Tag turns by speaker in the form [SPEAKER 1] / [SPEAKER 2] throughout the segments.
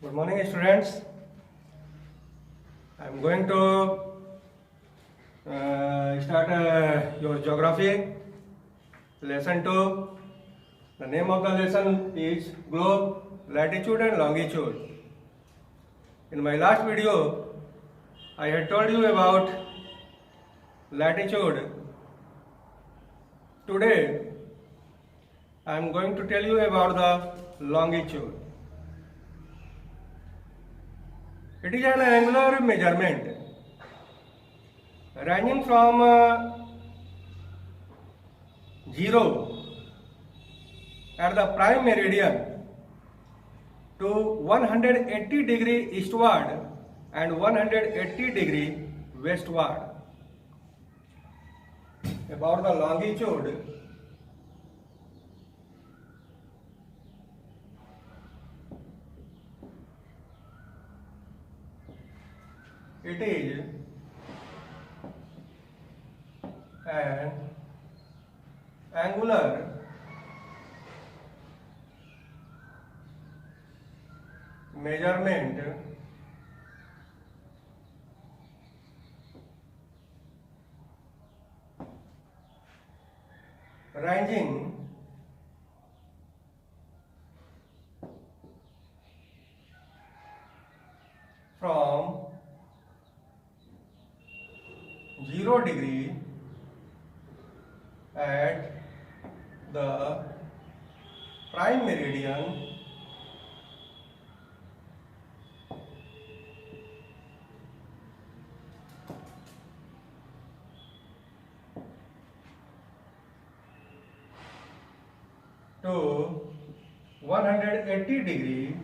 [SPEAKER 1] Good morning, students. I am going to start your geography lesson 2. The name of the lesson is globe, latitude and longitude. In my last video, I had told you about latitude. Today, I am going to tell you about the longitude. It is an angular measurement ranging from 0 at the prime meridian to 180 degree eastward and 180 degree westward. About the longitude, it is an angular measurement ranging from 0 degree at the prime meridian to 180 degree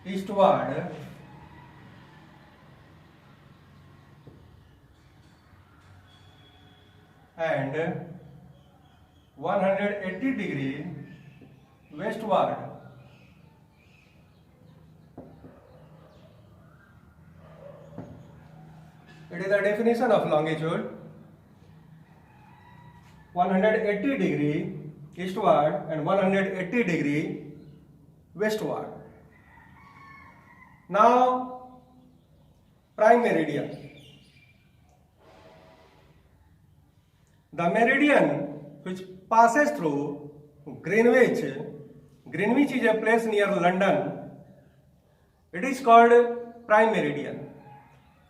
[SPEAKER 1] eastward and 180 degree westward. It is the definition of longitude: 180 degree eastward and 180 degree westward. Now, prime meridian. The meridian which passes through Greenwich is a place near London. It is called prime meridian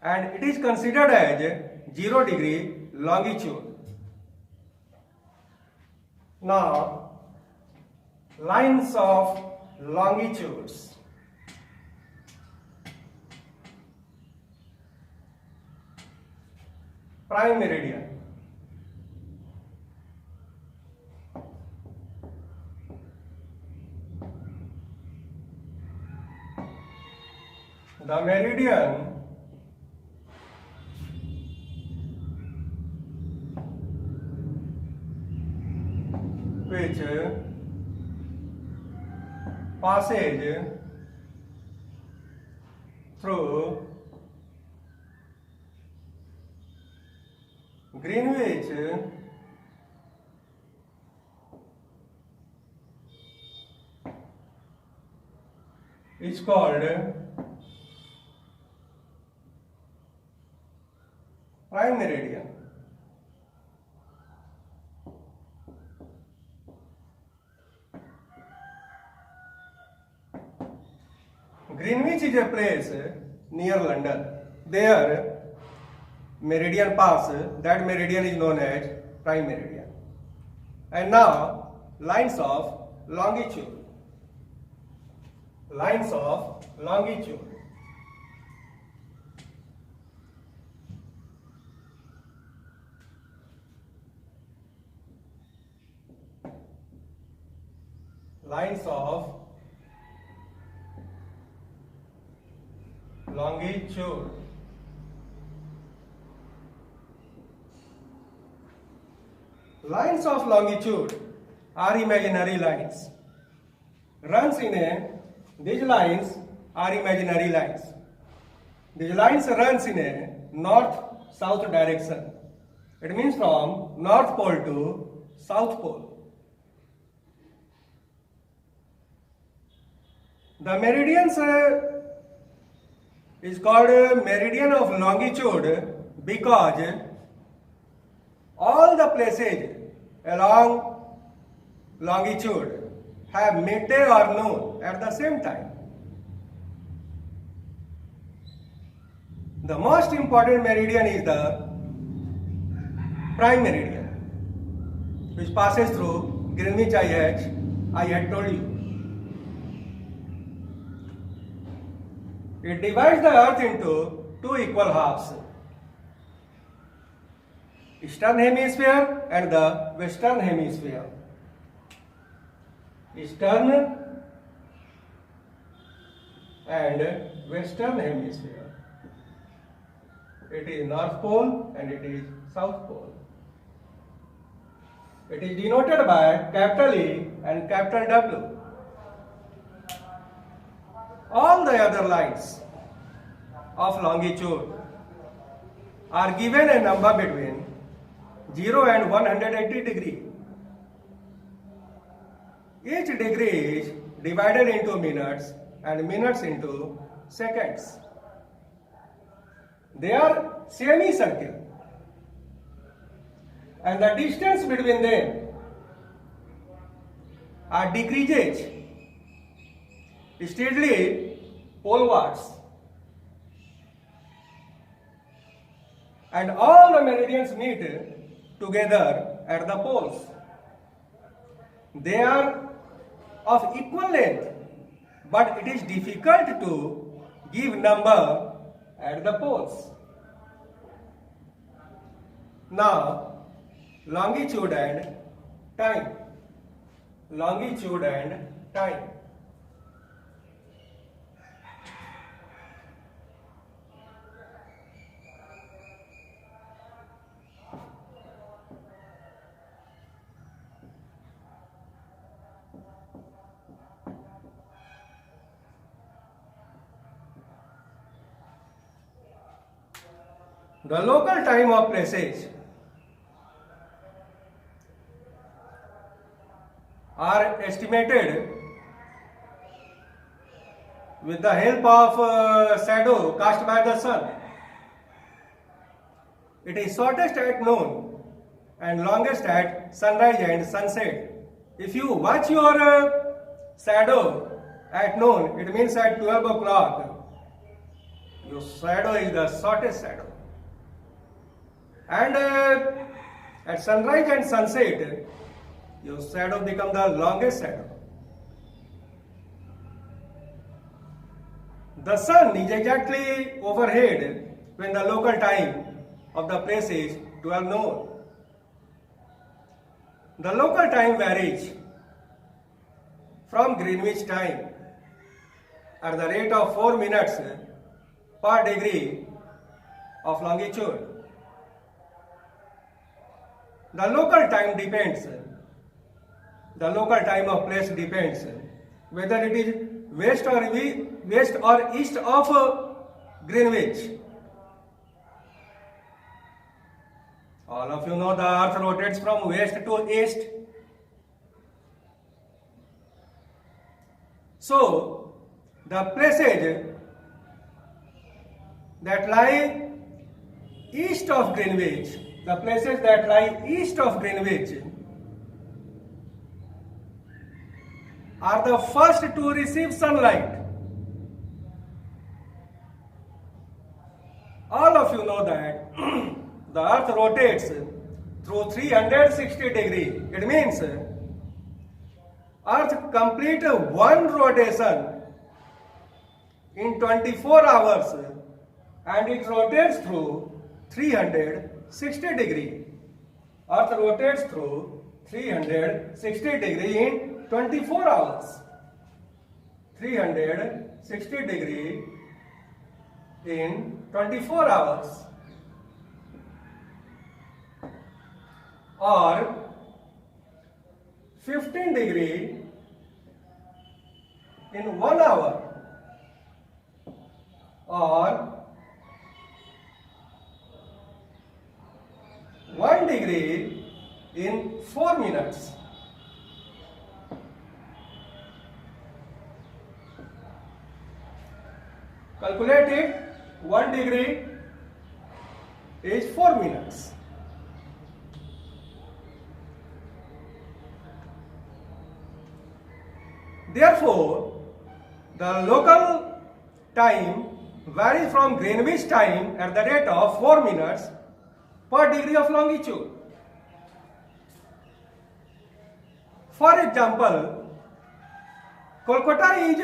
[SPEAKER 1] and it is considered as 0 degree longitude. Now, lines of longitudes. Prime meridian. The meridian which passes through Greenwich is called prime meridian. Greenwich is a place near London. There, meridian pass, that meridian is known as prime meridian. And now, lines of longitude. Lines of longitude. Lines of longitude. Lines of longitude are imaginary lines. These lines are imaginary lines. These lines runs in a north-south direction. It means from North Pole to South Pole. The meridians is called meridian of longitude because all the places along longitude have midday or noon at the same time. The most important meridian is the prime meridian, which passes through Greenwich IH, I had told you. It divides the earth into two equal halves, eastern hemisphere and the western hemisphere. Eastern and western hemisphere. It is North Pole and it is South Pole. It is denoted by capital E and capital W. All the other lines of longitude are given a number between 0 and 180 degree. Each degree is divided into minutes and minutes into seconds. They are semicircle and the distance between them are decreases steadily polewards, and all the meridians meet together at the poles. They are of equal length, but it is difficult to give number at the poles. Now, longitude and time. Longitude and time. The local time of places are estimated with the help of shadow cast by the sun. It is shortest at noon and longest at sunrise and sunset. If you watch your shadow at noon, it means at 12 o'clock, your shadow is the shortest shadow. And at sunrise and sunset, your shadow becomes the longest shadow. The sun is exactly overhead when the local time of the place is 12 noon. The local time varies from Greenwich time at the rate of 4 minutes per degree of longitude. The local time depends. The local time of place depends whether it is west or east of Greenwich. All of you know the earth rotates from west to east. So, the places that lie east of Greenwich, the places that lie east of Greenwich are the first to receive sunlight. All of you know that the earth rotates through 360 degrees. It means earth complete one rotation in 24 hours and it rotates through 360 degrees. Earth rotates through 360 degrees in 24 hours. 360 degrees in 24 hours. Or 15 degrees in 1 hour. Or 1 degree in 4 minutes. Calculate it. 1 degree is 4 minutes. Therefore, the local time varies from Greenwich time at the rate of 4 minutes per degree of longitude. For example, Kolkata is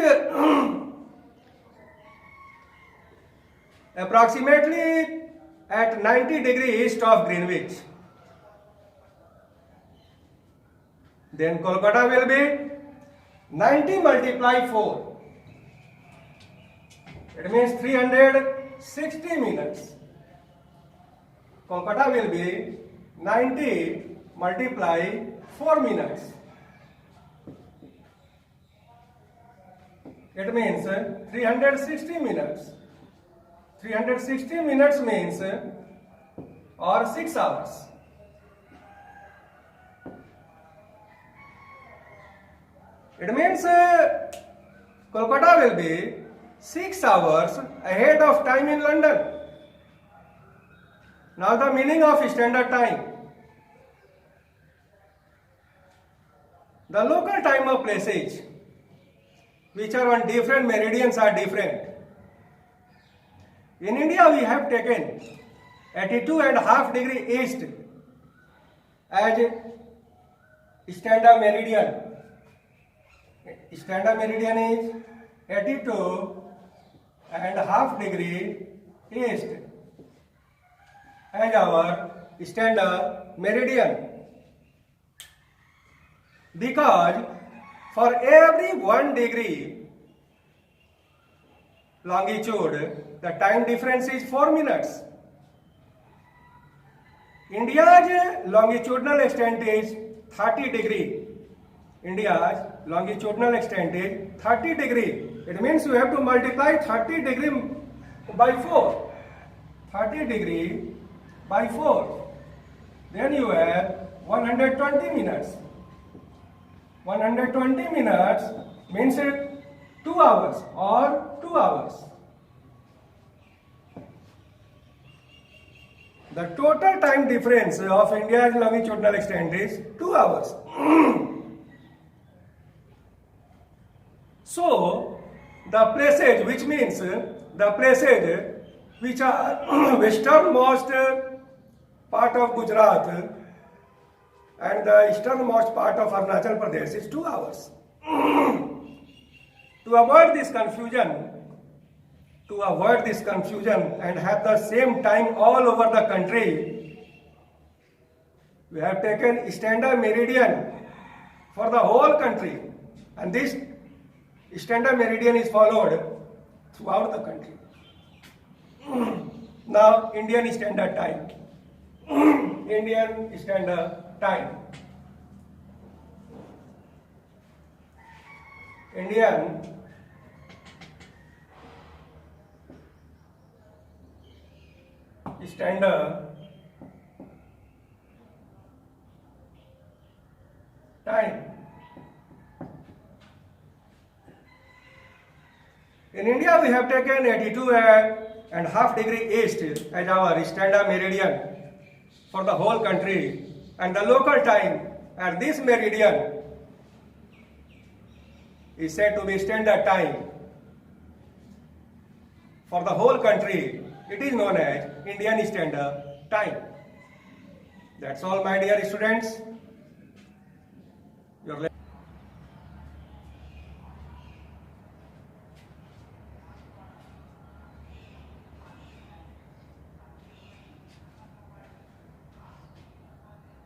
[SPEAKER 1] approximately at 90 degrees east of Greenwich. Then Kolkata will be 90 multiply 4. It means 360 minutes. Kolkata will be 90 multiply 4 minutes. It means 360 minutes. 360 minutes means or 6 hours. It means Kolkata will be 6 hours ahead of time in London. Now the meaning of standard time. The local time of places which are on different meridians are different. In India we have taken 82.5 degree east as standard meridian. Standard meridian is 82.5 degree east as our standard meridian. Because for every 1 degree longitude, the time difference is 4 minutes. India's longitudinal extent is 30 degree. India's longitudinal extent is 30 degree. It means you have to multiply 30 degree by 4. 30 degree by 4. Then you have 120 minutes. 120 minutes means 2 hours or 2 hours. The total time difference of India's longitudinal extent is 2 hours. So, the places, which means the places which are westernmost part of Gujarat and the easternmost part of Arunachal Pradesh is 2 hours. To avoid this confusion and have the same time all over the country, we have taken standard meridian for the whole country, and this standard meridian is followed throughout the country. Now, Indian Standard Time. Indian Standard Time. Indian Standard Time. In India, we have taken 82.5 degree east as our standard meridian for the whole country, and the local time at this meridian is said to be standard time for the whole country. It is known as Indian Standard Time. That's all, my dear students. Your